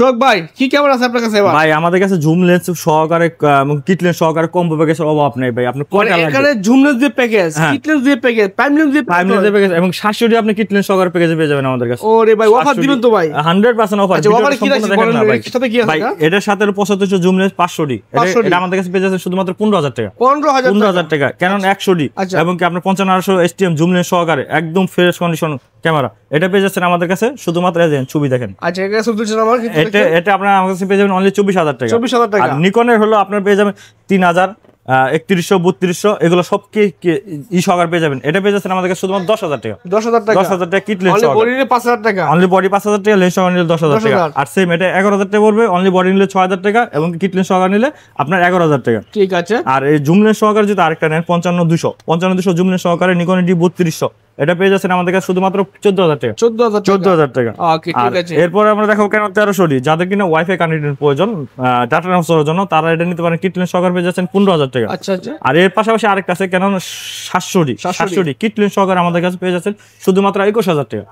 সোহাগ ভাই কি ক্যামেরা আছে আপনার কাছে ভাই? আমাদের কাছে জুম লেন্স সহকারে কিট লেন্স সহকারে কম্বো প্যাকেজের অভাব নেই ভাই। আপনি কয়টা লাগবে? এখানে জুম লেন্স দিয়ে প্যাকেজ, কিট লেন্স দিয়ে প্যাকেজ, প্রাইম লেন্স দিয়ে প্যাকেজ এবং 700 এবং কিট লেন্স সহকারে প্যাকেজে পেয়ে যাবেন আমাদের কাছে। ওরে ভাই অফার দিবেন তো ভাই? 100% অফার। আচ্ছা অফার কি আছে বলেন, এর সাথে কি আছে ভাই? এটার সাথে 75 জুম লেন্স 500 এটা আমাদের কাছে পেয়ে যাচ্ছে শুধুমাত্র 15000 টাকা। 15000 টাকা ক্যানন 100 এবং কি আপনার 5500 STM জুম লেন্স সহকারে একদম ফ্রেশ কন্ডিশন ক্যামেরা এটা পেয়ে যাচ্ছেন আমাদের কাছে শুধুমাত্র ছবি দেখেন। আচ্ছা এটা ছবি তুলছেন আমার, এটা আপনারা আমাদের কাছে পেয়ে যাবেন অনলি 24000 টাকা। 24000 টাকা। আর নিকনের হলো আপনারা পেয়ে যাবেন 3000, 3100, 3200 এগুলো সব সহকারে পেয়ে যাবেন। এটা পেয়ে যাচ্ছেন আমাদের কাছে শুধুমাত্র 10000 টাকা। 10000 টাকা কিট লেন্স অনলি বডি নিলে 5000 টাকা, অনলি বডি 5000 টাকা, লেন্স সহকারে নিলে 10000 টাকা। আর সেম এটা 11000 টাকা পড়বে, অনলি বডি নিলে 6000 টাকা এবং কিট লেন্স সহকারে নিলে আপনার 11000 টাকা। ঠিক আছে। আর এই জুম লেন্স সহকারে যদি আরেকটা নেন 55200 জুম লেন্স সহকারে নিকন D3200 এটা পেয়ে যাচ্ছেন আমাদের কাছে শুধুমাত্র 14000 টাকা। 14000 টাকা। ওকে ঠিক আছে। এরপর আমরা দেখাবো কেন 1300 যাদের কিনা ওয়াইফাই কানেক্টেড প্রয়োজন ডাটা ট্রান্সফারের জন্য, তারা এটা নিতে পারেন। কিট লেন্স সহকারে পেয়ে যাচ্ছেন 15000 টাকা। আচ্ছা আচ্ছা। আর এর পাশাপাশি আরেকটা আছে কেন 700 কিট লেন্স সহকারে আমাদের কাছে পেয়ে যাচ্ছেন শুধুমাত্র 21000 টাকা।